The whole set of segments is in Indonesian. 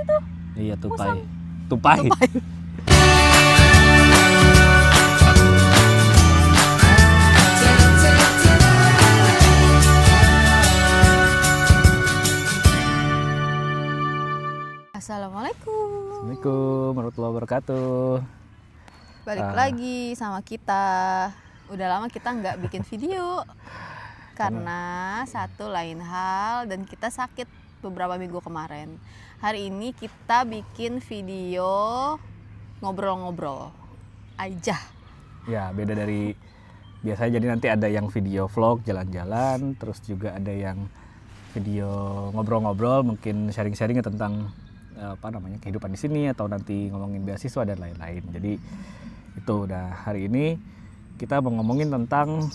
itu. Iya, tupai. Musang. Tupai. Tupai. Assalamualaikum. Assalamualaikum warahmatullahi wabarakatuh. Balik lagi sama kita. Udah lama kita nggak bikin video karena satu lain hal dan kita sakit beberapa minggu kemarin. Hari ini kita bikin video ngobrol-ngobrol aja. Ya, beda dari biasanya, jadi nanti ada yang video vlog jalan-jalan, terus juga ada yang video ngobrol-ngobrol, mungkin sharing-sharing tentang kehidupan di sini atau nanti ngomongin beasiswa dan lain-lain. Jadi itu udah hari ini kita mau ngomongin tentang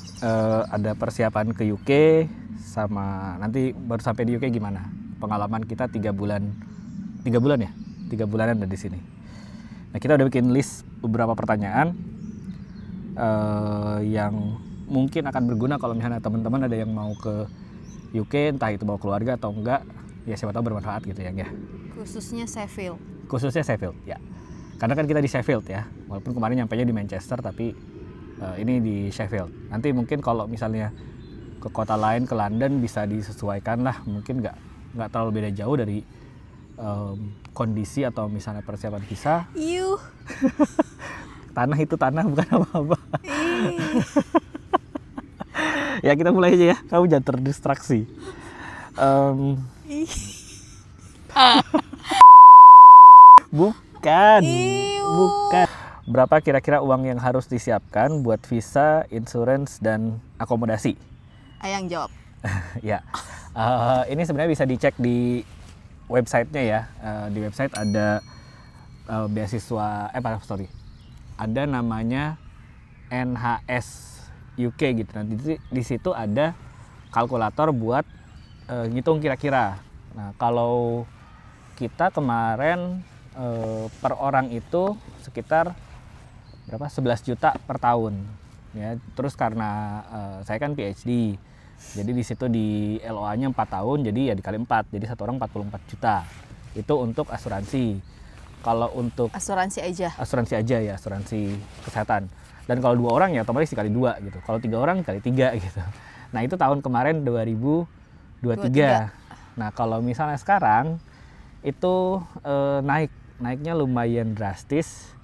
ada persiapan ke UK sama nanti baru sampai di UK gimana pengalaman kita 3 bulanan ada di sini. Nah, kita udah bikin list beberapa pertanyaan yang mungkin akan berguna kalau misalnya teman-teman ada yang mau ke UK, entah itu bawa keluarga atau enggak, ya siapa tahu bermanfaat gitu ya. Khususnya Sheffield. Khususnya Sheffield ya. Karena kan kita di Sheffield ya. Walaupun kemarin nyampainya di Manchester, tapi ini di Sheffield. Nanti mungkin kalau misalnya ke kota lain, ke London, bisa disesuaikan lah. Mungkin nggak terlalu beda jauh dari kondisi atau misalnya persiapan visa. Iuh. Tanah itu tanah, bukan apa-apa. Ya kita mulai aja ya. Kamu jangan terdistraksi. Bukan. Bukan. Berapa kira-kira uang yang harus disiapkan buat visa, insurance, dan akomodasi? Ayang jawab. Ya, ini sebenarnya bisa dicek di websitenya ya. Di website ada beasiswa, ada namanya NHS UK gitu. Nanti di situ ada kalkulator buat ngitung kira-kira. Nah, kalau kita kemarin per orang itu sekitar berapa? 11 juta per tahun. Ya, terus karena saya kan PhD. Jadi di situ di LOA-nya 4 tahun, jadi ya dikali 4. Jadi satu orang 44 juta. Itu untuk asuransi. Kalau untuk Asuransi aja. Asuransi aja ya, asuransi kesehatan. Dan kalau 2 orang ya otomatis dikali 2 gitu. Kalau 3 orang dikali 3 gitu. Nah, itu tahun kemarin 2023. Nah, kalau misalnya sekarang itu naiknya lumayan drastis.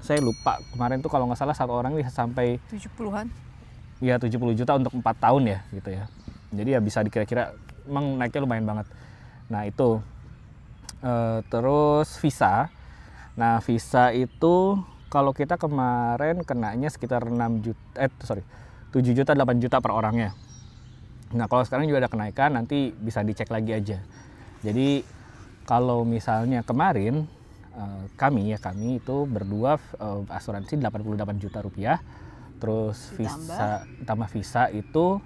Saya lupa kemarin tuh kalau nggak salah satu orang bisa sampai 70-an. Ya 70 juta untuk 4 tahun ya gitu ya. Jadi ya bisa dikira-kira emang naiknya lumayan banget. Nah, itu terus visa. Nah, visa itu kalau kita kemarin kenanya sekitar 7 juta 8 juta per orangnya. Nah, kalau sekarang juga ada kenaikan, nanti bisa dicek lagi aja. Jadi kalau misalnya kemarin kami itu berdua asuransi 88 juta rupiah. Terus visa tambah visa itu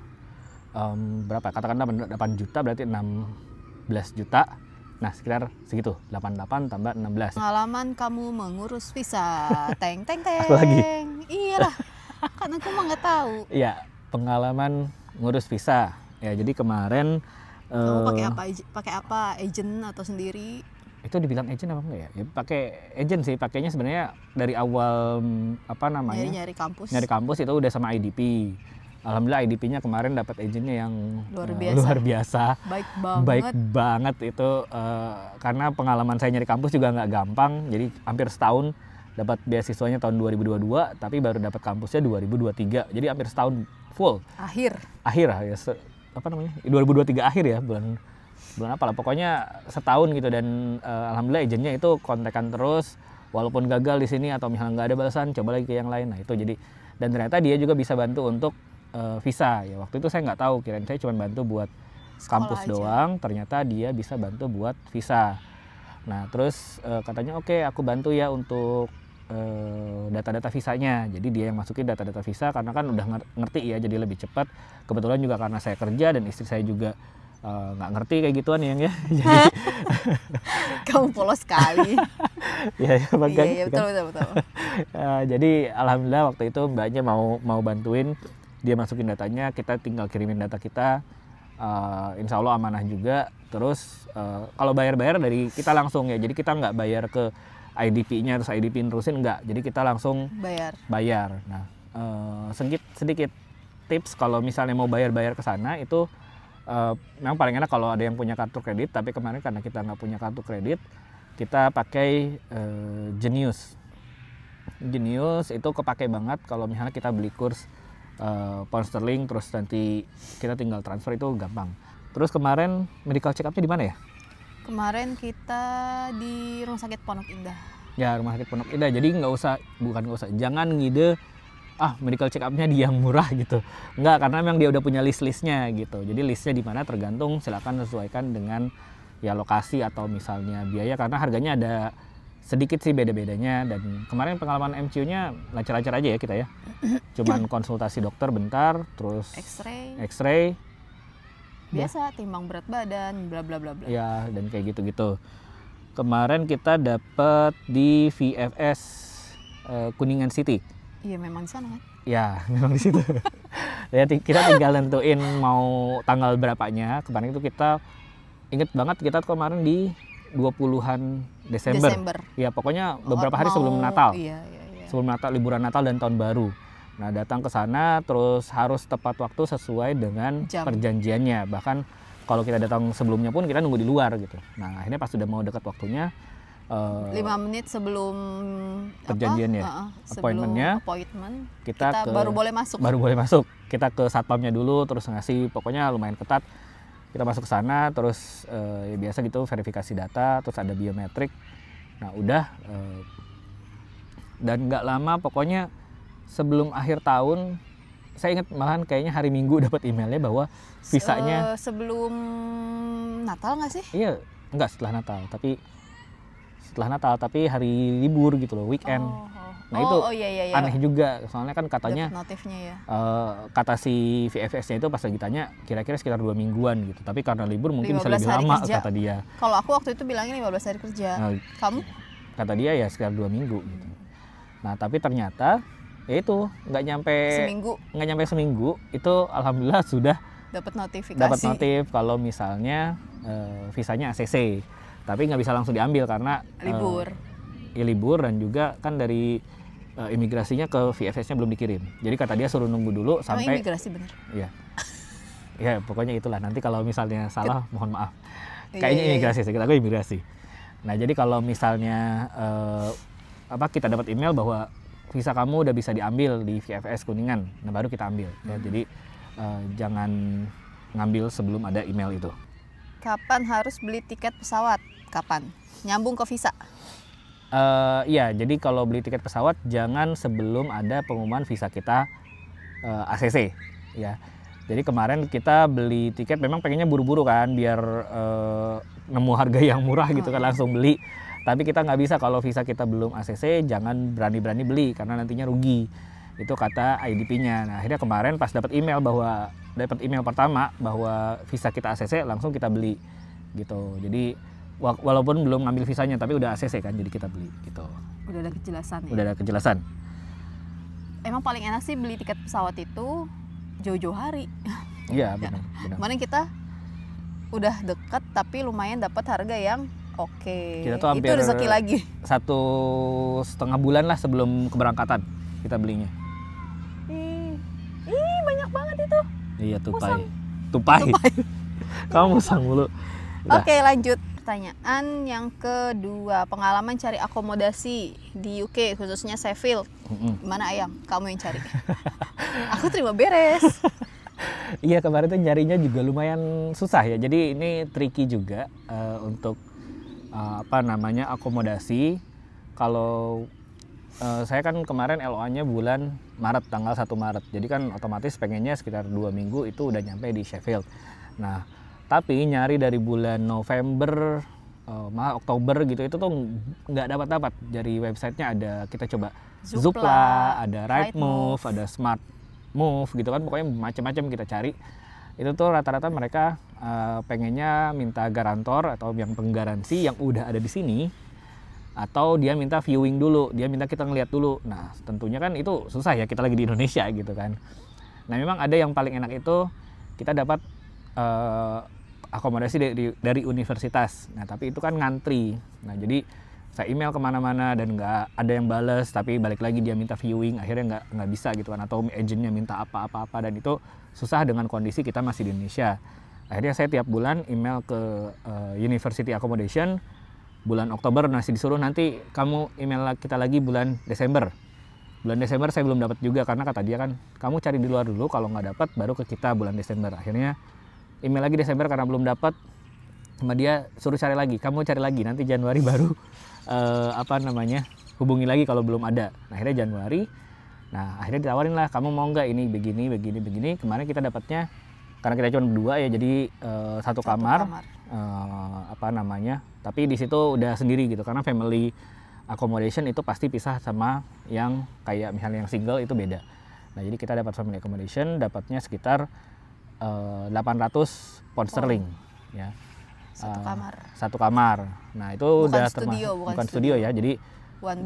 berapa? Katakanlah 8 juta berarti 16 juta. Nah, sekitar segitu, 88 tambah 16. Pengalaman kamu mengurus visa. Teng. Apa lagi? Iyalah. Kan aku mah nggak tahu. Iya, pengalaman ngurus visa. Ya, jadi kemarin kamu pakai apa? Agent atau sendiri? Itu dibilang agent apa enggak ya? Ya pakai agent sih, pakainya sebenarnya dari awal nyari kampus. Nyari kampus itu udah sama IDP. Alhamdulillah IDP-nya kemarin dapat agentnya yang luar biasa. Baik banget itu karena pengalaman saya nyari kampus juga nggak gampang. Jadi hampir setahun dapat beasiswanya tahun 2022, tapi baru dapat kampusnya 2023. Jadi hampir setahun full. Akhir ya 2023 akhir ya, bulan apa lah, pokoknya setahun gitu. Dan alhamdulillah agentnya itu kontekan terus, walaupun gagal di sini atau misalnya nggak ada balasan, coba lagi ke yang lain. Nah, itu jadi, dan ternyata dia juga bisa bantu untuk visa ya. Waktu itu saya nggak tahu, kirain saya cuma bantu buat kampus doang, ternyata dia bisa bantu buat visa. Nah, terus katanya oke, aku bantu ya untuk data-data visanya. Jadi dia yang masukin data-data visa karena kan udah ngerti ya, jadi lebih cepat. Kebetulan juga karena saya kerja dan istri saya juga nggak ngerti kayak gituan ya. Jadi kamu polos sekali. ya makanya. Iya, betul. Jadi alhamdulillah waktu itu mbaknya mau bantuin dia masukin datanya, kita tinggal kirimin data kita. insya Allah amanah juga. Terus kalau bayar dari kita langsung ya, jadi kita nggak bayar ke IDP-nya terus IDP nerusin, enggak. Jadi kita langsung bayar. Nah, sedikit tips kalau misalnya mau bayar ke sana itu memang paling enak kalau ada yang punya kartu kredit, tapi kemarin karena kita nggak punya kartu kredit, kita pakai Genius. Genius itu kepake banget kalau misalnya kita beli kurs pound sterling, terus nanti kita tinggal transfer, itu gampang. Terus kemarin medical check up-nya di mana ya? Kemarin kita di Rumah Sakit Pondok Indah. Ya, Rumah Sakit Pondok Indah. Jadi jangan ngide medical check up-nya di yang murah gitu. Enggak, karena memang dia udah punya list-listnya gitu. Jadi listnya di mana tergantung, silakan sesuaikan dengan ya lokasi atau misalnya biaya, karena harganya ada sedikit sih beda-bedanya. Dan kemarin pengalaman MCU-nya lancar-lancar aja ya kita ya. Cuman konsultasi dokter bentar, terus X-ray. Biasa timbang berat badan, bla bla bla bla. Ya, dan kayak gitu-gitu. Kemarin kita dapat di VFS Kuningan City. Iya, memang di sana kan? Ya, memang di situ. Ya, kita tinggal nentuin mau tanggal berapanya. Kemarin itu kita inget banget, kita kemarin di 20-an Desember. Ya, pokoknya beberapa hari sebelum Natal. Iya. Sebelum Natal, liburan Natal dan Tahun Baru. Nah, datang ke sana terus harus tepat waktu sesuai dengan perjanjiannya. Bahkan kalau kita datang sebelumnya pun kita nunggu di luar gitu. Nah, akhirnya pas sudah mau dekat waktunya 5 menit sebelum perjanjiannya, appointment kita baru boleh masuk. Kita ke satpamnya dulu, terus ngasih, pokoknya lumayan ketat. Kita masuk ke sana, terus ya biasa gitu verifikasi data, terus ada biometrik. Nah, udah dan nggak lama, pokoknya sebelum akhir tahun, saya ingat malahan kayaknya hari Minggu dapat emailnya bahwa visanya sebelum Natal nggak sih? Iya, nggak setelah Natal, tapi hari libur gitu loh, weekend. Nah, itu iya. aneh juga, soalnya kan katanya notifnya ya. Kata si VFS-nya itu pas lagi tanya kira-kira sekitar 2 mingguan gitu, tapi karena libur mungkin bisa lebih lama kerja. Kata dia. Kalau aku waktu itu bilangnya 15 hari kerja. Nah, kamu? Kata dia ya sekitar 2 minggu gitu. Nah, tapi ternyata ya itu nggak nyampe seminggu itu alhamdulillah sudah dapat notifikasi. Dapat notif kalau misalnya visanya ACC, tapi nggak bisa langsung diambil karena libur dan juga kan dari imigrasinya ke VFS-nya belum dikirim. Jadi kata dia suruh nunggu dulu sampai imigrasi bener. Iya. Ya pokoknya itulah, nanti kalau misalnya salah mohon maaf. Kayaknya imigrasi, saya kira imigrasi. Nah, jadi kalau misalnya kita dapat email bahwa visa kamu udah bisa diambil di VFS Kuningan, nah baru kita ambil. Ya, jadi jangan ngambil sebelum ada email itu. Kapan harus beli tiket pesawat? Kapan? Nyambung ke visa? Iya, jadi kalau beli tiket pesawat jangan sebelum ada pengumuman visa kita ACC. Ya, jadi kemarin kita beli tiket memang pengennya buru-buru kan, biar nemu harga yang murah gitu kan, langsung beli. Tapi kita nggak bisa kalau visa kita belum ACC, jangan berani-berani beli karena nantinya rugi. Itu kata IDP-nya. Nah, akhirnya kemarin pas dapat email pertama bahwa visa kita ACC, langsung kita beli gitu. Jadi walaupun belum ngambil visanya tapi udah ACC kan, jadi kita beli gitu. Udah ada kejelasan ya? Udah ada kejelasan. Emang paling enak sih beli tiket pesawat itu jauh-jauh hari. Iya, benar. Kemarin kita udah deket tapi lumayan dapat harga yang oke. Kita tuh hampir itu rezeki lagi. 1,5 bulan lah sebelum keberangkatan kita belinya. Ih, banyak banget itu. Iya, tupai. Kamu musang mulu. Oke, lanjut. Pertanyaan yang kedua, pengalaman cari akomodasi di UK, khususnya Sheffield. Gimana Ayam? Kamu yang cari. Aku terima beres. Iya, kemarin tuh nyarinya juga lumayan susah ya. Jadi ini tricky juga untuk akomodasi. Kalau saya kan kemarin LOA-nya bulan Maret, tanggal 1 Maret. Jadi kan otomatis pengennya sekitar 2 minggu itu udah nyampe di Sheffield. Nah, tapi nyari dari bulan November, Oktober gitu, itu tuh nggak dapat. Dari websitenya ada, kita coba Zoopla, ada Rightmove, ada Smart Move gitu kan. Pokoknya macam-macam kita cari. Itu tuh rata-rata mereka pengennya minta garantor atau yang penggaransi yang udah ada di sini, atau dia minta viewing dulu, dia minta kita ngeliat dulu. Nah, tentunya kan itu susah ya, kita lagi di Indonesia gitu kan. Nah, memang ada yang paling enak itu kita dapat akomodasi dari universitas. Nah tapi itu kan ngantri. Nah jadi saya email kemana-mana dan nggak ada yang bales, tapi balik lagi dia minta viewing, akhirnya nggak bisa gitu kan, atau agentnya minta apa-apa, dan itu susah dengan kondisi kita masih di Indonesia. Akhirnya saya tiap bulan email ke University Accommodation, bulan Oktober masih disuruh nanti kamu email kita lagi bulan Desember. Bulan Desember saya belum dapat juga karena kata dia kan kamu cari di luar dulu, kalau nggak dapat baru ke kita bulan Desember. Akhirnya email lagi Desember karena belum dapat, sama dia suruh cari lagi, kamu cari lagi nanti Januari baru hubungi lagi kalau belum ada. Nah akhirnya Januari, nah akhirnya ditawarin lah kamu mau nggak ini begini. Kemarin kita dapatnya karena kita cuma berdua ya, jadi satu kamar. Tapi di situ udah sendiri gitu, karena family accommodation itu pasti pisah sama yang kayak misalnya yang single itu beda. Nah jadi kita dapat family accommodation, dapatnya sekitar 800 pound sterling ya. Satu kamar. Nah itu bukan udah termasuk bukan studio ya, jadi one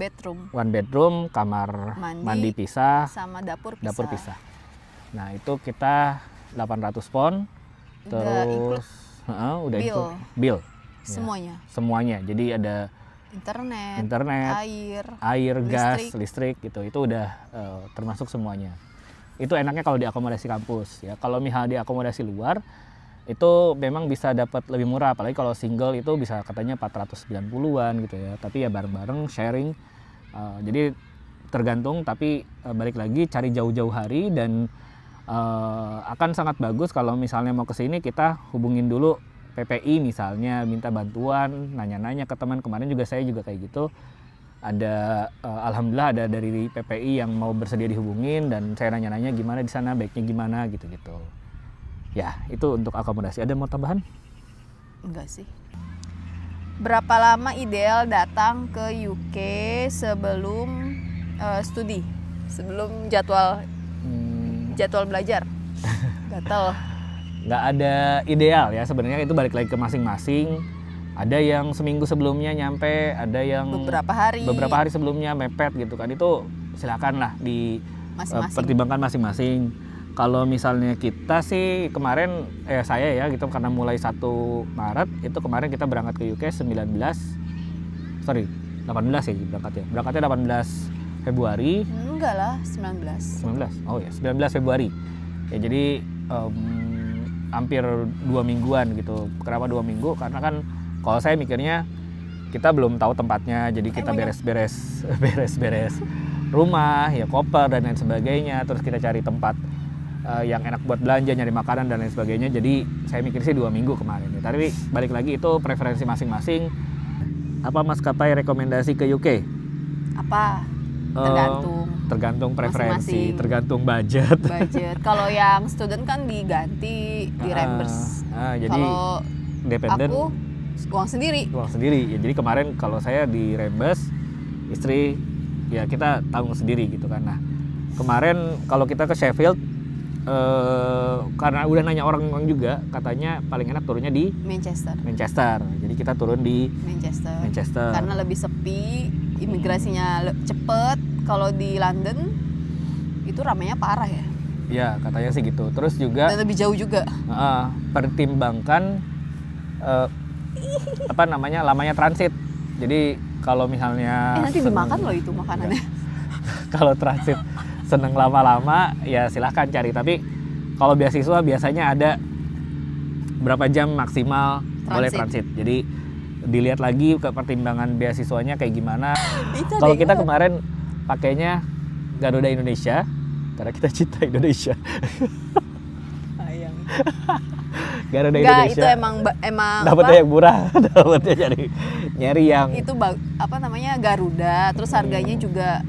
bedroom, kamar mandi pisah, sama dapur pisah. Nah itu kita 800 pound, terus udah bill semuanya. Jadi ada internet, air, gas, listrik gitu. Itu udah termasuk semuanya. Itu enaknya kalau di akomodasi kampus ya. Kalau misalnya di akomodasi luar itu memang bisa dapat lebih murah, apalagi kalau single itu bisa katanya 490-an gitu ya. Tapi ya bareng-bareng sharing. Jadi tergantung, tapi balik lagi cari jauh-jauh hari, dan akan sangat bagus kalau misalnya mau ke sini kita hubungin dulu PPI misalnya, minta bantuan, nanya-nanya ke teman. Kemarin juga saya kayak gitu. Ada alhamdulillah ada dari PPI yang mau bersedia dihubungin, dan saya nanya-nanya gimana di sana, baiknya gimana gitu-gitu. Ya, itu untuk akomodasi. Ada mau tambahan? Enggak sih. Berapa lama ideal datang ke UK sebelum studi? Sebelum jadwal belajar? Gatel. Nggak ada ideal ya sebenarnya, itu balik lagi ke masing-masing. Ada yang seminggu sebelumnya nyampe, ada yang beberapa hari sebelumnya mepet gitu kan. Itu silakan lah pertimbangkan masing-masing. Kalau misalnya kita sih kemarin saya ya gitu, karena mulai 1 Maret itu kemarin kita berangkat ke UK 18 ya berangkatnya. Berangkatnya 18 Februari. Enggak lah, 19. Oh ya, 19 Februari. Ya jadi hampir 2 mingguan gitu. Kenapa 2 minggu? Karena kan kalau saya mikirnya kita belum tahu tempatnya, jadi kita beres-beres rumah, ya koper dan lain sebagainya. Terus kita cari tempat yang enak buat belanja, nyari makanan dan lain sebagainya. Jadi saya mikir sih 2 minggu kemarin. Ya. Tapi balik lagi itu preferensi masing-masing. Apa maskapai rekomendasi ke UK? Apa? Tergantung preferensi, tergantung budget. Kalau yang student kan diganti, reimburse. Jadi kalau dependent, aku uang sendiri. Ya, jadi kemarin kalau saya di reimburse, istri ya kita tanggung sendiri gitu kan. Nah kemarin kalau kita ke Sheffield, karena udah nanya orang juga, katanya paling enak turunnya di Manchester. Jadi kita turun di Manchester. Karena lebih sepi, imigrasinya cepet. Kalau di London itu ramainya parah ya. Ya katanya sih gitu. Terus juga dan lebih jauh juga. Pertimbangkan lamanya transit. Jadi kalau misalnya nanti dimakan loh itu makanannya. Kalau transit seneng lama-lama ya silahkan cari, tapi kalau beasiswa biasanya ada berapa jam maksimal boleh transit. Jadi dilihat lagi ke pertimbangan beasiswanya kayak gimana. Kalau kita kemarin pakainya Garuda Indonesia karena kita cinta Indonesia. Sayang. Garuda Indonesia. Itu emang dapatnya yang murah, dapatnya nyari yang itu Garuda, terus harganya juga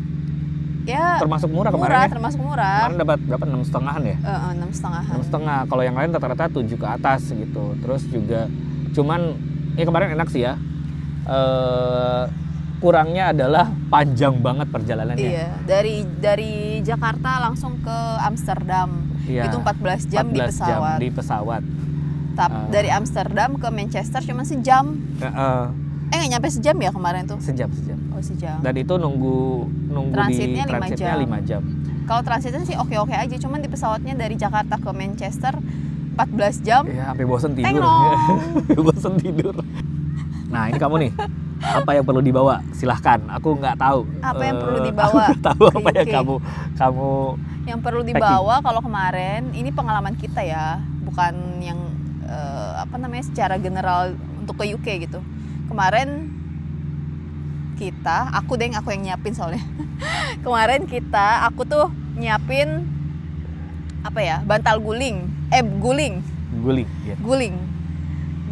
ya termasuk murah kemarin. Termasuk murah. Kemarin dapat berapa? 6,5-an ya? 6,5. Kalau yang lain rata-rata 7 ke atas gitu. Terus juga cuman kemarin enak sih ya. Kurangnya adalah panjang banget perjalanannya. Iya, dari Jakarta langsung ke Amsterdam. Iya, itu 14 jam di pesawat. Dari Amsterdam ke Manchester cuma sejam. Nggak nyampe sejam ya kemarin tuh? Sejam. Oh, sejam. Dan itu nunggu transitnya di 5 jam. Kalau transitnya sih oke-oke aja, cuman di pesawatnya dari Jakarta ke Manchester 14 jam. Iya, sampai bosen tidur. Sampai bosen tidur. Nah, ini kamu nih. Apa yang perlu dibawa? Silahkan. Aku nggak tahu. Apa yang perlu dibawa? Aku tahu apa yang kamu. Yang perlu dibawa kalau kemarin ini pengalaman kita ya, bukan yang secara general untuk ke UK gitu. Kemarin aku yang nyiapin soalnya. Kemarin aku tuh nyiapin bantal guling. Yeah.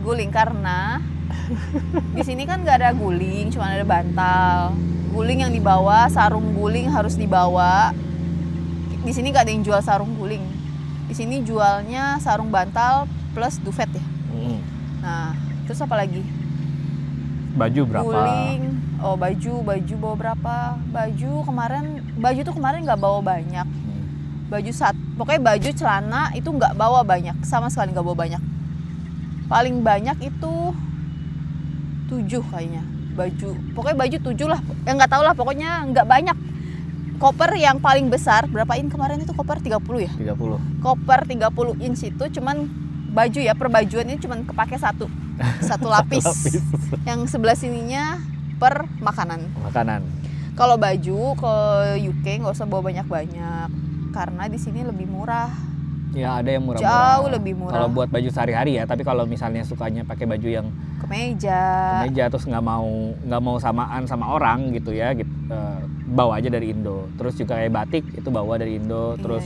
Guling karena di sini kan nggak ada guling, cuma ada bantal. Guling yang dibawa, sarung guling harus dibawa. Di sini nggak ada yang jual sarung guling. Di sini jualnya sarung bantal plus duvet ya. Nah, terus apa lagi? Baju berapa? Guling. Oh, baju bawa berapa? Baju tuh kemarin nggak bawa banyak. Pokoknya baju celana itu nggak bawa banyak, sama sekali nggak bawa banyak. Paling banyak itu 7 kayaknya pokoknya baju 7 lah, nggak tahu lah, pokoknya nggak banyak. Koper yang paling besar berapain kemarin itu, koper 30 ya? 30. Koper 30 inch itu cuman baju ya, perbajuan ini cuman kepake satu lapis. Yang sebelah sininya per makanan. Kalau baju ke UK nggak usah bawa banyak-banyak karena di sini lebih murah. Ya, ada yang murah. Jauh lebih murah. Kalau buat baju sehari-hari ya, tapi kalau misalnya sukanya pakai baju yang kemeja terus nggak mau samaan sama orang gitu ya, bawa aja dari Indo. Terus juga kayak batik itu bawa dari Indo. Terus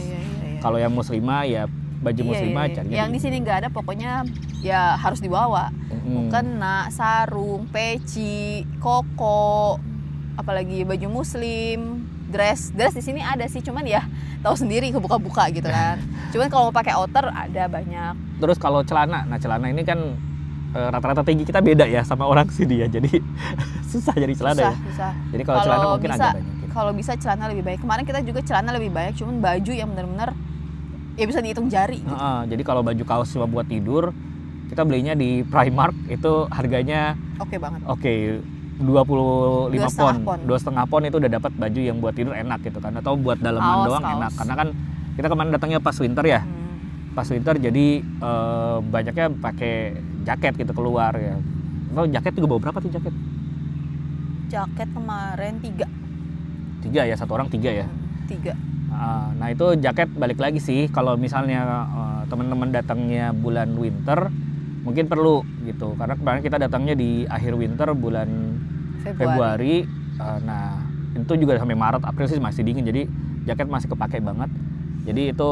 kalau yang muslimah ya baju muslimah cari. Yang di sini nggak ada, pokoknya ya harus dibawa. Mukena, sarung, peci, koko, apalagi baju muslim, dress di sini ada sih, cuman ya tahu sendiri kebuka-buka gitu kan. Cuman kalau mau pakai outer ada banyak. Terus kalau celana ini kan rata-rata tinggi kita beda ya sama orang sini ya, jadi susah jadi celana. Susah. Jadi kalau celana mungkin agak banyak. Kalau bisa celana lebih baik. Kemarin kita juga celana lebih banyak, cuman baju yang benar-benar ya bisa dihitung jari. Gitu. Jadi kalau baju kaos cuma buat tidur, kita belinya di Primark itu harganya oke banget. 25 pon. 2,5 pon itu udah dapat baju yang buat tidur enak gitu kan, atau buat dalaman doang enak. Karena kan kita kemarin datangnya pas winter ya. Pas winter jadi banyaknya pakai jaket gitu keluar ya. Kalau jaket juga bawa berapa tuh jaket? Jaket kemarin 3 ya, satu orang 3 ya? 3. Nah itu jaket balik lagi sih, kalau misalnya teman-teman datangnya bulan winter mungkin perlu gitu, karena kemarin kita datangnya di akhir winter bulan Februari. Nah itu juga sampai Maret, April sih masih dingin, jadi jaket masih kepake banget. Jadi itu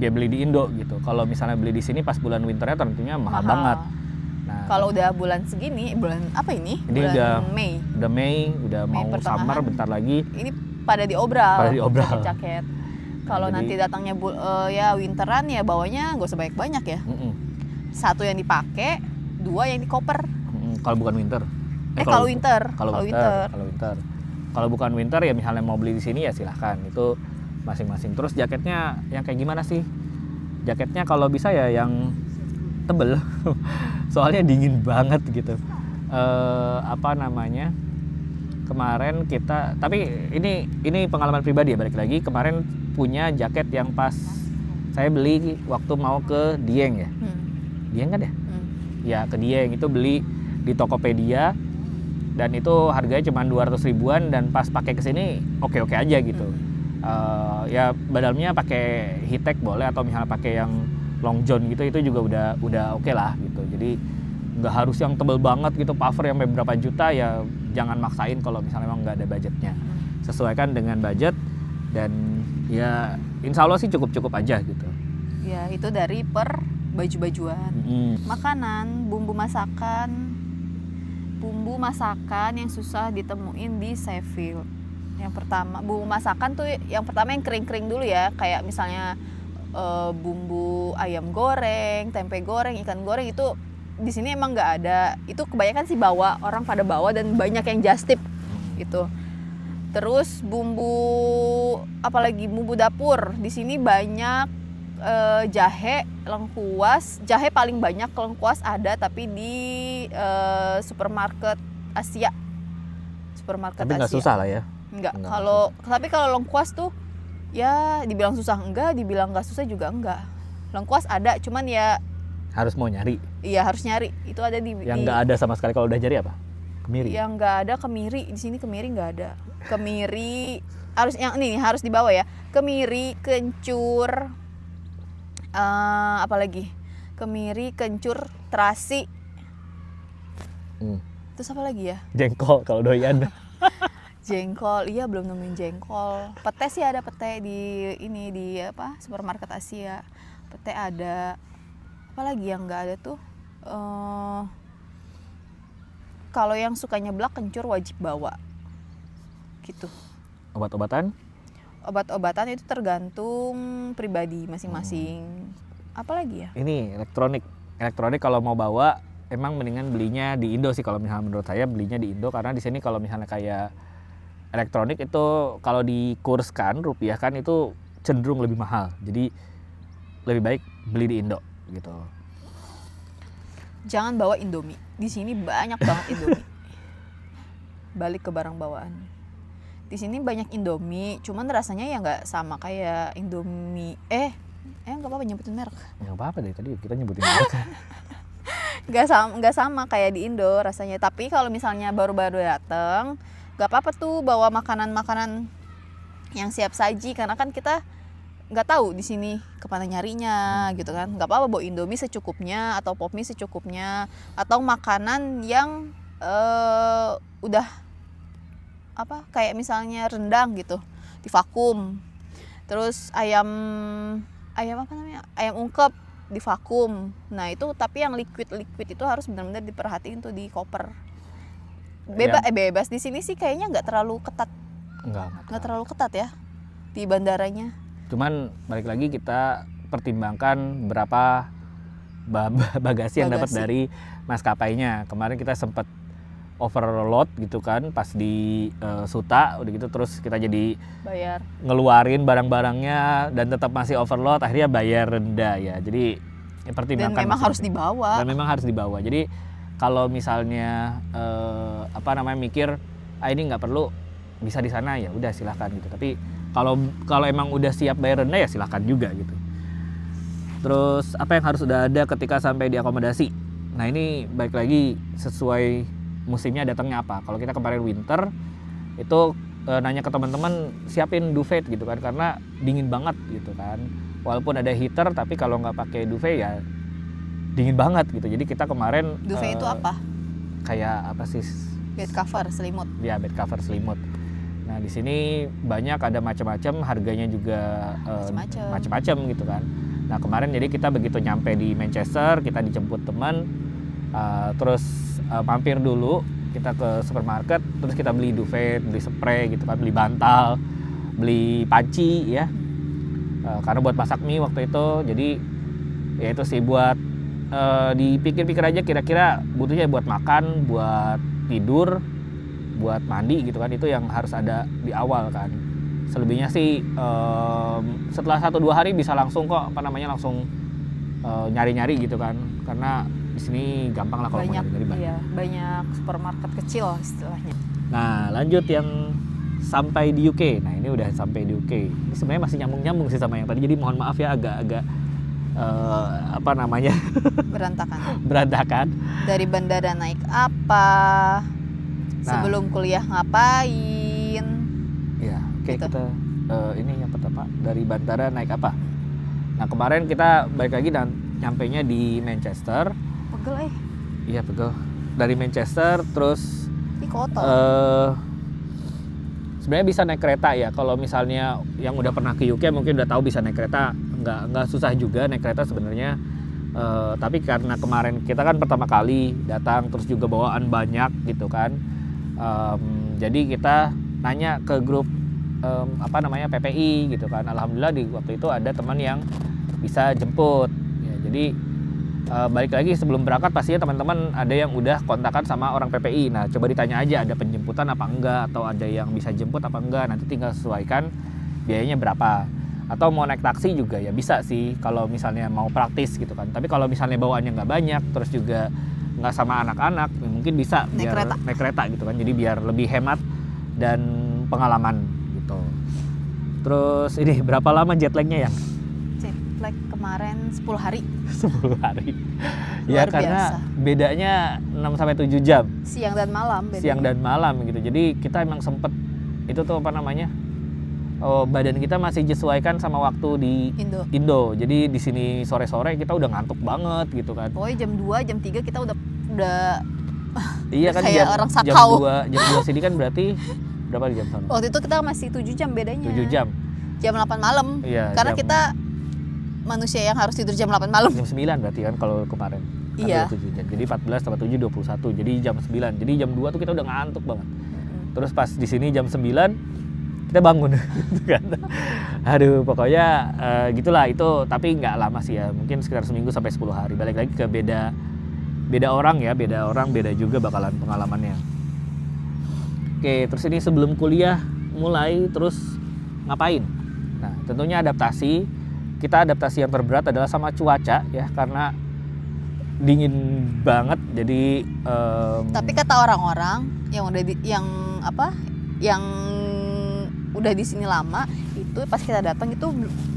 dia beli di Indo gitu. Kalau misalnya beli di sini pas bulan winternya tentunya mahal banget. Nah, kalau udah bulan segini, bulan apa ini? Ini bulan Mei. Udah mau summer bentar lagi. Ini pada diobral. Jaket. Kalau Nah, nanti datangnya ya winteran ya bawanya nggak usah banyak-banyak ya. 1 yang dipakai, 2 yang di koper. Kalau bukan winter. Kalau winter. Kalau bukan winter ya misalnya mau beli di sini ya silahkan, itu masing-masing. Terus jaketnya yang kayak gimana sih? Jaketnya kalau bisa ya yang tebel, soalnya dingin banget gitu. Kemarin kita, tapi ini pengalaman pribadi ya, balik lagi kemarin punya jaket yang pas saya beli waktu mau ke Dieng ya. Dieng kan ya? Ya ke Dieng itu beli di Tokopedia dan itu harganya cuma 200 ribuan dan pas pakai ke sini oke-oke aja gitu. Ya badannya pakai hitek boleh atau misalnya pakai yang long john gitu, itu juga udah oke lah gitu. Jadi nggak harus yang tebel banget gitu, puffer yang berapa juta, ya jangan maksain kalau misalnya memang nggak ada budgetnya. Sesuaikan dengan budget dan ya insya Allah sih cukup aja gitu. Ya itu dari per baju-bajuan. Makanan, bumbu masakan yang susah ditemuin di Sheffield. Yang pertama, bumbu masakan tuh yang pertama yang kering-kering dulu ya, kayak misalnya bumbu ayam goreng, tempe goreng, ikan goreng, itu di sini emang nggak ada. Itu kebanyakan sih orang pada bawa dan banyak yang just tip gitu. Terus apalagi bumbu dapur, di sini banyak jahe, lengkuas. Jahe paling banyak, lengkuas ada tapi di supermarket Asia. Supermarket tapi nggak susah lah ya. Enggak. Tapi kalau lengkuas tuh ya dibilang susah enggak, dibilang nggak susah juga enggak. Lengkuas ada, cuman ya harus mau nyari. Iya harus nyari. Itu ada di. Yang nggak ada sama sekali kalau udah nyari apa? Kemiri. Yang nggak ada kemiri, di sini kemiri nggak ada. Kemiri harus yang ini harus dibawa ya. Kemiri, kencur, apalagi? Kemiri, kencur, terasi. Terus apa lagi ya? Jengkol kalau doyan. Jengkol, iya belum nemuin jengkol. Pete sih ada pete di ini di apa? Supermarket Asia. Pete ada. Apalagi yang nggak ada tuh? Kalau yang suka nyeblak kencur wajib bawa. Gitu. Obat-obatan? Obat-obatan itu tergantung pribadi masing-masing. Apalagi ya? Ini elektronik. Elektronik kalau mau bawa emang mendingan belinya di Indo sih, kalau misalnya menurut saya belinya di Indo, karena di sini kalau misalnya kayak elektronik itu kalau dikurskan rupiah kan itu cenderung lebih mahal. Jadi lebih baik beli di Indo gitu. Jangan bawa Indomie. Di sini banyak banget Indomie. Balik ke barang bawaan. Di sini banyak Indomie, cuman rasanya ya nggak sama kayak Indomie. Nggak apa-apa nyebutin merek. Nggak apa-apa deh, tadi kita nyebutin merek. Nggak sama kayak di Indo rasanya. Tapi kalau misalnya baru-baru dateng, nggak apa-apa tuh bawa makanan-makanan yang siap saji, karena kan kita nggak tahu di sini kemana nyarinya gitu kan. Nggak apa-apa bawa Indomie secukupnya atau pop mie secukupnya, atau makanan yang udah apa kayak misalnya rendang gitu divakum, terus ayam apa namanya, ayam ungkep divakum. Nah itu tapi yang liquid itu harus benar-benar diperhatiin tuh di koper. Bebas di sini sih kayaknya nggak terlalu ketat. Nggak terlalu ketat ya di bandaranya. Cuman balik lagi kita pertimbangkan berapa bagasi yang dapat dari maskapainya. Kemarin kita sempat overload gitu kan pas di Suta, udah gitu terus kita jadi bayar ngeluarin barang-barangnya dan tetap masih overload, akhirnya bayar rendah ya. Jadi pertimbangkan. Dan memang harus dibawa. Dan memang harus dibawa. Jadi kalau misalnya mikir ini nggak perlu, bisa di sana, ya udah silahkan gitu. Tapi kalau emang udah siap bayar rendah ya silahkan juga gitu. Terus apa yang harus udah ada ketika sampai di akomodasi? Nah ini balik lagi sesuai musimnya datangnya apa. Kalau kita kemarin winter itu nanya ke teman-teman siapin duvet gitu kan, karena dingin banget gitu kan. Walaupun ada heater tapi kalau nggak pakai duvet ya dingin banget gitu. Jadi kita kemarin duvet itu apa? Kayak apa sih? Bed cover, selimut. Ya, bed cover selimut. Nah, di sini banyak ada macam-macam, harganya juga macam-macam gitu kan. Nah, kemarin jadi kita begitu nyampe di Manchester, kita dijemput teman, terus mampir dulu, kita ke supermarket, terus kita beli duvet, beli spray gitu kan, beli bantal, beli panci ya. Karena buat masak mie waktu itu, jadi ya itu sih buat dipikir-pikir aja kira-kira butuhnya buat makan, buat tidur, buat mandi gitu kan, itu yang harus ada di awal kan. Selebihnya sih setelah 1-2 hari bisa langsung kok langsung nyari-nyari gitu kan, karena di sini gampang lah kalau mau nyari-nyari. Iya, banyak supermarket kecil istilahnya. Nah lanjut yang sampai di UK. Nah ini udah sampai di UK. Ini sebenarnya masih nyambung-nyambung sih sama yang tadi, jadi mohon maaf ya agak berantakan. Dari bandara naik apa? Sebelum kuliah ngapain? Ya, oke gitu. Kita ini yang pertama dari bandara naik apa? Nah kemarin kita balik lagi dan nyampainya di Manchester. Pegel Iya pegel. Dari Manchester terus. Sebenarnya bisa naik kereta ya. Kalau misalnya yang udah pernah ke UK mungkin udah tahu bisa naik kereta. Nggak susah juga naik kereta sebenarnya. Tapi karena kemarin kita kan pertama kali datang, terus juga bawaan banyak gitu kan. Jadi kita nanya ke grup PPI gitu kan. Alhamdulillah di waktu itu ada teman yang bisa jemput ya, jadi balik lagi sebelum berangkat pastinya teman-teman ada yang udah kontakan sama orang PPI. Nah coba ditanya aja ada penjemputan apa enggak, atau ada yang bisa jemput apa enggak, nanti tinggal sesuaikan biayanya berapa. Atau mau naik taksi juga ya bisa sih kalau misalnya mau praktis gitu kan. Tapi kalau misalnya bawaannya nggak banyak, terus juga nggak sama anak-anak, ya mungkin bisa naik kereta gitu kan. Jadi biar lebih hemat dan pengalaman gitu. Terus ini berapa lama jet lagnya ya? like kemarin 10 hari. 10 hari. Ya karena bedanya 6-7 jam. Siang dan malam bedanya. Siang dan malam gitu. Jadi kita emang sempet itu tuh apa namanya? Badan kita masih disesuaikan sama waktu di Indo. Jadi di sini sore-sore kita udah ngantuk banget gitu kan. Pokoknya jam 2, jam 3 kita udah iya kan kayak orang sakau. Jam 2 sini kan berarti berapa jam sana? Waktu itu kita masih 7 jam bedanya. 7 jam. Jam 8 malam. Iya, karena kita manusia yang harus tidur jam 8 malam. Jam 9 berarti kan kalau kemarin. Iya. 7 jam. Jadi 14 tambah 7 21. Jadi jam 9. Jadi jam 2 tuh kita udah ngantuk banget. Terus pas di sini jam 9 kita bangun gitu kan. Aduh, pokoknya gitulah itu, tapi nggak lama sih ya. Mungkin sekitar seminggu sampai 10 hari. Balik lagi ke beda orang ya, beda juga bakalan pengalamannya. Oke, terus ini sebelum kuliah mulai terus ngapain? Nah, tentunya adaptasi. Kita adaptasi yang terberat adalah sama cuaca ya, karena dingin banget. Jadi tapi kata orang-orang yang udah di sini lama, itu pas kita datang itu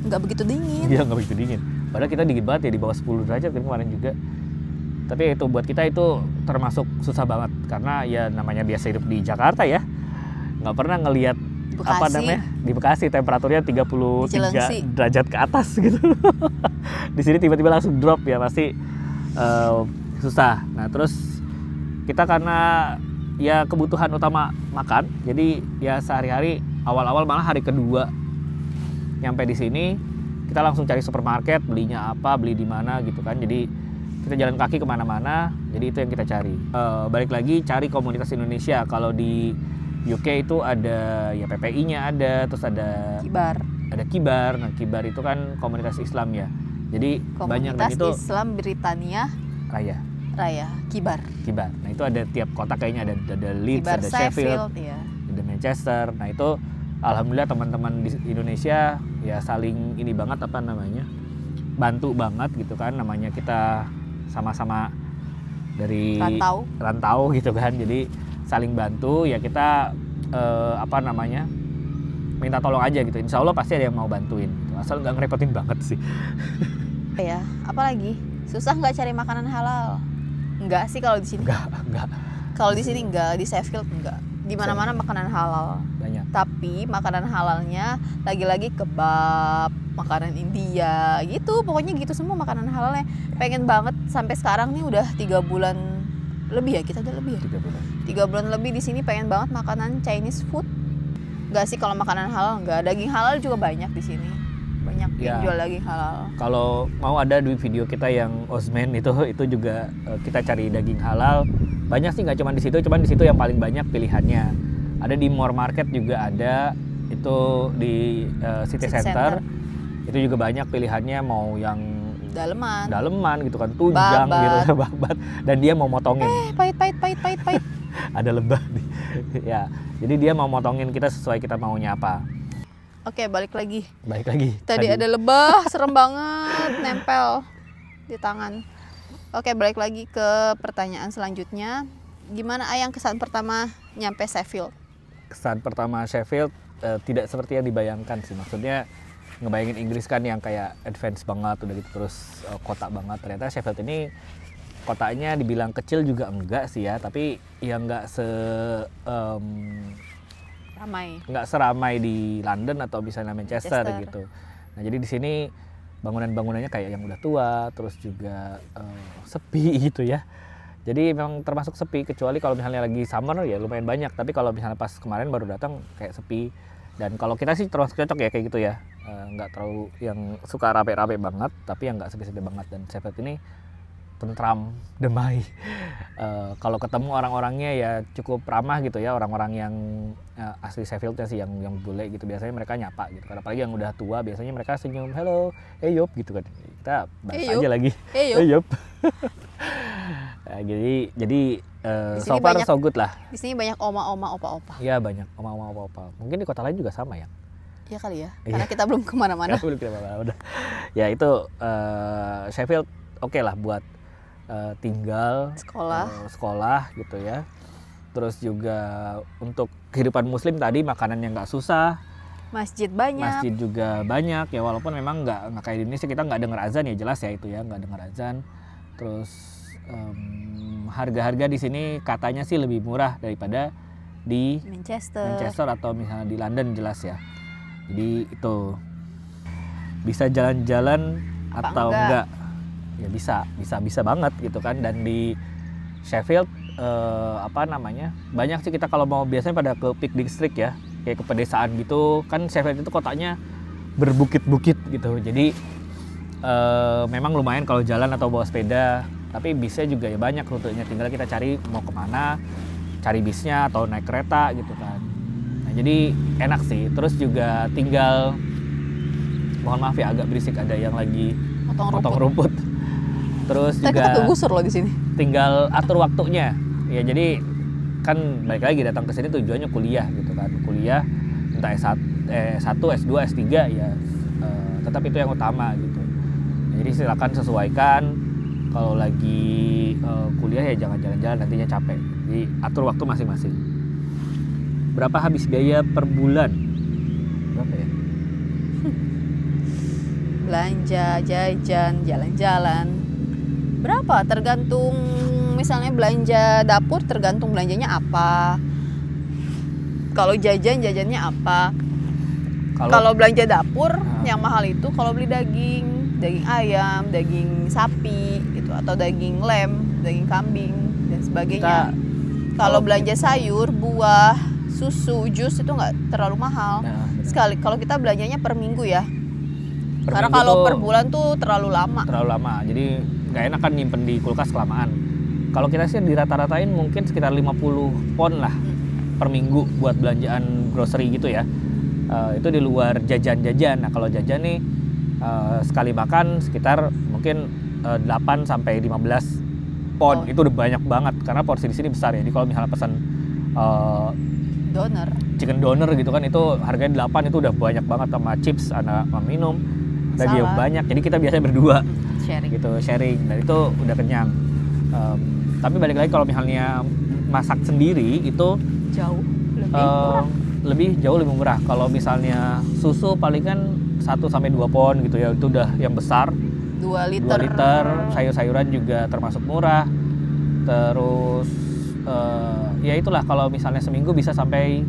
nggak begitu dingin. Iya, nggak begitu dingin. Padahal kita dingin banget ya, di bawah 10 derajat kemarin juga. Tapi itu buat kita itu termasuk susah banget karena ya namanya biasa hidup di Jakarta ya, nggak pernah ngelihat apa namanya di Bekasi temperaturnya 33 derajat ke atas gitu. Di sini tiba-tiba langsung drop ya, pasti susah. Nah terus kita karena ya kebutuhan utama makan, jadi ya sehari-hari awal-awal malah hari kedua nyampe di sini kita langsung cari supermarket, belinya apa, beli di mana gitu kan. Jadi kita jalan kaki kemana-mana, jadi itu yang kita cari. Balik lagi cari komunitas Indonesia. Kalau di UK itu ada ya PPI-nya ada, terus ada Kibar. Ada Kibar. Nah, Kibar itu kan komunitas Islam ya. Jadi komunitas banyak, dan itu Islam Britania Raya Kibar. Nah, itu ada tiap kota kayaknya, ada Leeds, Kibar, ada Sheffield, ya. ada Manchester. Nah, itu alhamdulillah teman-teman di Indonesia ya saling ini banget apa namanya? Bantu banget gitu kan, namanya kita sama-sama dari rantau gitu kan. Jadi saling bantu ya, kita minta tolong aja gitu. Insya Allah pasti ada yang mau bantuin gitu. Asal nggak ngerepotin banget sih. Ya, apalagi susah nggak cari makanan halal? Enggak sih kalau di sini. Enggak. Kalau di sini enggak, di Sheffield enggak. Di mana-mana makanan halal. Banyak. Tapi makanan halalnya lagi-lagi kebab, makanan India gitu. Pokoknya gitu semua makanan halalnya. Pengen banget sampai sekarang nih udah 3 bulan lebih ya, kita udah lebih ya. 3 bulan. 3 bulan lebih di sini pengen banget makanan Chinese food. Enggak sih kalau makanan halal enggak. Daging halal juga banyak di sini. Banyak yang jual daging halal. Kalau mau ada di video kita yang Osman itu juga kita cari daging halal. Banyak sih, nggak cuma di situ, cuman di situ yang paling banyak pilihannya. Ada di More Market juga ada, itu di City Center. Itu juga banyak pilihannya, mau yang daleman gitu kan, tunjang gitu, babat, dan dia mau motongin. Pahit. Ada lebah nih. Ya, jadi dia mau motongin kita sesuai kita maunya apa. Oke, balik lagi. Tadi ada lebah, serem banget, nempel di tangan. Oke, balik lagi ke pertanyaan selanjutnya. Gimana Ayang kesan pertama nyampe Sheffield? Kesan pertama Sheffield tidak seperti yang dibayangkan sih. Maksudnya ngebayangin Inggris kan yang kayak advance banget, udah gitu terus kota banget. Ternyata Sheffield ini kotanya dibilang kecil juga enggak sih ya, tapi ya enggak nggak seramai di London atau misalnya Manchester gitu. Nah jadi di sini bangunan-bangunannya kayak yang udah tua, terus juga sepi gitu ya. Jadi memang termasuk sepi, kecuali kalau misalnya lagi summer ya lumayan banyak. Tapi kalau misalnya pas kemarin baru datang kayak sepi. Dan kalau kita sih termasuk cocok ya kayak gitu ya. Nggak terlalu yang suka rame-rame banget, tapi yang nggak sepi-sepi banget. Dan Sheffield ini tentram, damai. Kalau ketemu orang-orangnya ya cukup ramah gitu ya, orang-orang yang asli Sheffieldnya sih yang bule gitu, biasanya mereka nyapa gitu. Karena apalagi yang udah tua biasanya mereka senyum, hello, hey yop gitu kan. Kita bahas aja lagi, hey yop. Nah, jadi so far so good lah. Di sini banyak oma-oma, opa-opa. Iya banyak oma-oma, opa-opa. Mungkin di kota lain juga sama ya. Iya kali ya, karena kita belum kemana-mana. Udah. Ya itu Sheffield oke lah buat tinggal, sekolah gitu ya. Terus juga untuk kehidupan muslim tadi, makanan yang nggak susah, Masjid banyak. Masjid juga banyak ya, walaupun memang nggak kayak di Indonesia, kita nggak dengar azan ya, jelas ya itu ya, nggak dengar azan. Terus harga-harga di sini katanya sih lebih murah daripada di Manchester atau misalnya di London, jelas ya. Jadi itu bisa jalan-jalan atau enggak? Ya bisa banget gitu kan. Dan di Sheffield banyak sih kita kalau mau biasanya pada ke Peak District ya, kayak ke pedesaan gitu kan. Sheffield itu kotanya berbukit-bukit gitu, jadi memang lumayan kalau jalan atau bawa sepeda, tapi bisnya juga ya banyak rutenya, tinggal kita cari mau kemana, cari bisnya atau naik kereta gitu kan. Nah jadi enak sih. Terus juga tinggal, mohon maaf ya agak berisik, ada yang lagi potong rumput. Terus juga kita kegusur loh di sini. Tinggal atur waktunya ya, jadi kan balik lagi datang ke sini tujuannya kuliah gitu kan, kuliah entah S1, S2, S3 ya, tetap itu yang utama gitu. Jadi silakan sesuaikan, kalau lagi kuliah ya jangan jalan-jalan, nantinya capek. Jadi atur waktu masing-masing. Berapa habis biaya per bulan? Berapa ya? Belanja, jajan, jalan-jalan. Berapa? Tergantung, misalnya belanja dapur tergantung belanjanya apa. Kalau jajannya apa. Kalau belanja dapur yang mahal itu kalau beli daging ayam, daging sapi gitu, atau daging lem, daging kambing dan sebagainya. Kalau belanja sayur, buah, susu, jus itu nggak terlalu mahal. Sekali kalau kita belanjanya per minggu ya. Karena kalau per bulan tuh terlalu lama. Jadi nggak enak kan nyimpen di kulkas kelamaan. Kalau kita sih dirata-ratain mungkin sekitar 50 pound lah per minggu buat belanjaan grocery gitu ya. Itu di luar jajan-jajan. Nah kalau jajan nih sekali makan sekitar mungkin 8 sampai 15 pound. Itu udah banyak banget karena porsi di sini besar ya. Jadi kalau misalnya pesan chicken doner gitu kan, itu harganya 8, itu udah banyak banget, sama chips, sama minum. Lagi banyak, jadi kita biasanya berdua sharing, dan itu udah kenyang. Tapi balik lagi kalau misalnya masak sendiri itu jauh lebih murah. Kalau misalnya susu palingan 1-2 pon gitu ya, itu udah yang besar. 2 liter. Sayur-sayuran juga termasuk murah. Terus ya itulah, kalau misalnya seminggu bisa sampai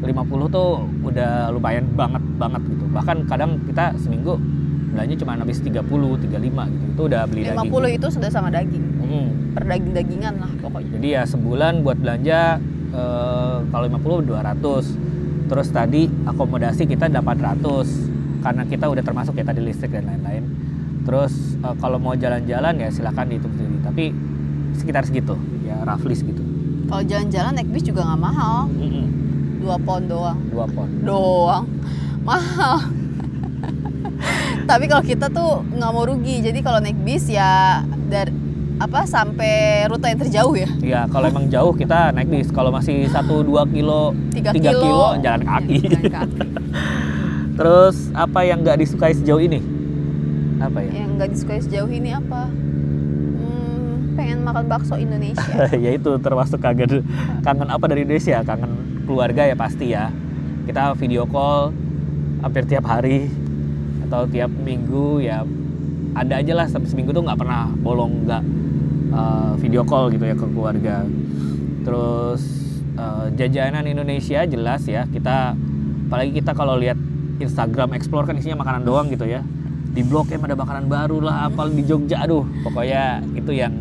50 tuh udah lumayan banget gitu. Bahkan kadang kita seminggu belanja cuma habis 30, 35 gitu. Itu udah beli 50 daging. 50 itu sudah sama daging. Per daging-dagingan lah pokoknya. Jadi ya sebulan buat belanja kalau 50 200. Terus tadi akomodasi kita 800 karena kita udah termasuk ya tadi listrik dan lain-lain. Terus kalau mau jalan-jalan ya silakan dihitung sendiri. Tapi sekitar segitu ya, roughly segitu. Kalau jalan-jalan naik bis juga nggak mahal. 2 pon doang. 2 pon doang. Mahal. Tapi kalau kita tuh nggak mau rugi. Jadi kalau naik bis ya sampai rute yang terjauh ya. Iya, kalau emang jauh kita naik bis. Kalau masih 1-2 kilo, 3 kilo jalan kaki. Terus apa yang nggak disukai sejauh ini? Apa ya? Yang nggak disukai sejauh ini apa? Pengen makan bakso Indonesia. Ya itu termasuk kangen apa dari Indonesia? Kangen keluarga ya pasti ya. Kita video call hampir tiap hari atau tiap minggu ya, ada aja lah, seminggu tuh nggak pernah bolong nggak video call gitu ya ke keluarga. Terus jajanan Indonesia jelas ya, apalagi kita kalau lihat Instagram Explore kan isinya makanan doang gitu ya. Di Blok M ada makanan baru lah, apal di Jogja, aduh pokoknya itu yang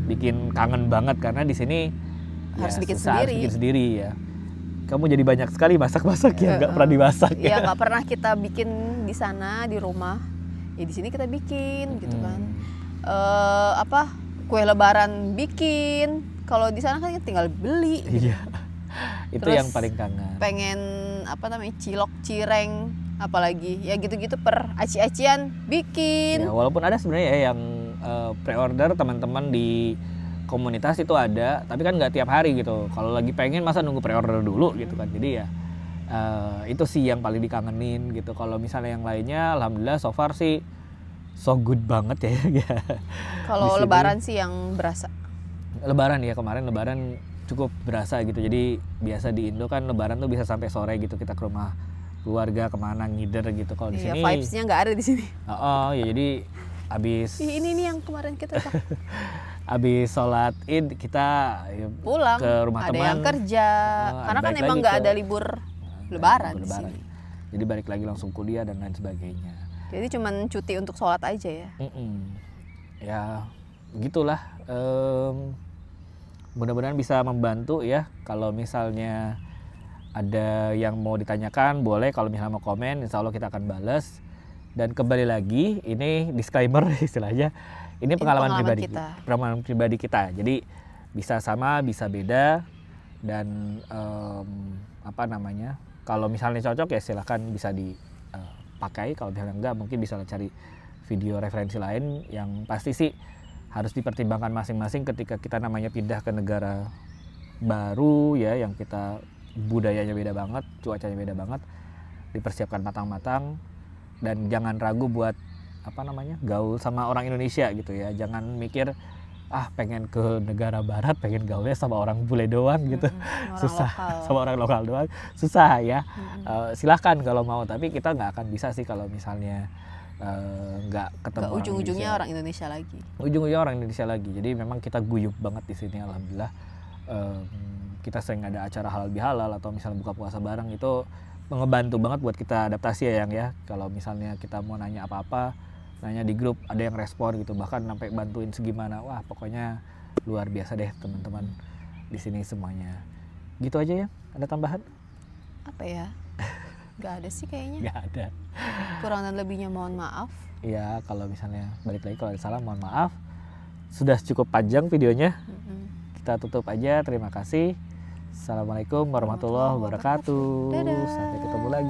bikin kangen banget, karena di sini harus bikin sendiri ya. Kamu jadi banyak sekali masak-masak ya, nggak pernah dimasak ya. Nggak pernah kita bikin di sana di rumah, ya di sini kita bikin gitu kan. Kue lebaran bikin, kalau di sana kan tinggal beli. Iya. Itu terus yang paling kangen. Pengen cilok, cireng, apalagi ya gitu-gitu per aci-acian bikin. Ya, walaupun ada sebenarnya ya yang pre-order teman-teman di komunitas itu ada, tapi kan nggak tiap hari gitu. Kalau lagi pengen masa nunggu pre-order dulu gitu kan. Jadi ya itu sih yang paling dikangenin gitu. Kalau misalnya yang lainnya, alhamdulillah so far sih so good banget ya. Kalau lebaran sih yang berasa. Lebaran ya, kemarin lebaran cukup berasa gitu. Jadi biasa di Indo kan lebaran tuh bisa sampai sore gitu kita ke rumah keluarga kemana ngider gitu. Kalau di sini vibes-nya nggak ada di sini. Ya jadi abis ini yang kemarin kita abis sholat id kita pulang ke rumah ada teman. Ada yang kerja karena kan emang nggak ada libur lebaran sih. Jadi balik lagi langsung kuliah dan lain sebagainya. Jadi cuman cuti untuk sholat aja ya. Ya gitulah. Mudah-mudahan bisa membantu ya. Kalau misalnya ada yang mau ditanyakan boleh, kalau misalnya mau komen insya Allah kita akan balas. Dan kembali lagi, ini disclaimer istilahnya, ini pengalaman pribadi kita. Jadi bisa sama, bisa beda, dan kalau misalnya cocok ya silahkan bisa dipakai. Kalau misalnya enggak, mungkin bisa cari video referensi lain. Yang pasti sih harus dipertimbangkan masing-masing ketika kita namanya pindah ke negara baru ya, yang kita budayanya beda banget, cuacanya beda banget, dipersiapkan matang-matang. Dan jangan ragu buat gaul sama orang Indonesia gitu ya. Jangan mikir pengen ke negara barat, pengen gaulnya sama orang bule doang gitu. Susah lokal. Sama orang lokal doang susah ya. Silahkan kalau mau, tapi kita nggak akan bisa sih kalau misalnya nggak ketemu ujung-ujungnya orang Indonesia lagi. Ujung-ujungnya orang Indonesia lagi. Jadi memang kita guyup banget di sini, alhamdulillah. Kita sering ada acara halal bihalal atau misalnya buka puasa bareng, itu ngebantu banget buat kita adaptasi ya Yang ya. Kalau misalnya kita mau nanya apa-apa, nanya di grup, ada yang respon gitu, bahkan sampai bantuin segimana. Wah, pokoknya luar biasa deh teman-teman di sini semuanya. Gitu aja ya. Ada tambahan? Apa ya? Gak ada sih kayaknya. Gak ada. Kurang dan lebihnya mohon maaf. Iya, kalau misalnya balik lagi kalau ada salah mohon maaf. Sudah cukup panjang videonya. Kita tutup aja. Terima kasih. Assalamualaikum warahmatullahi wabarakatuh. Dadah. Sampai ketemu lagi.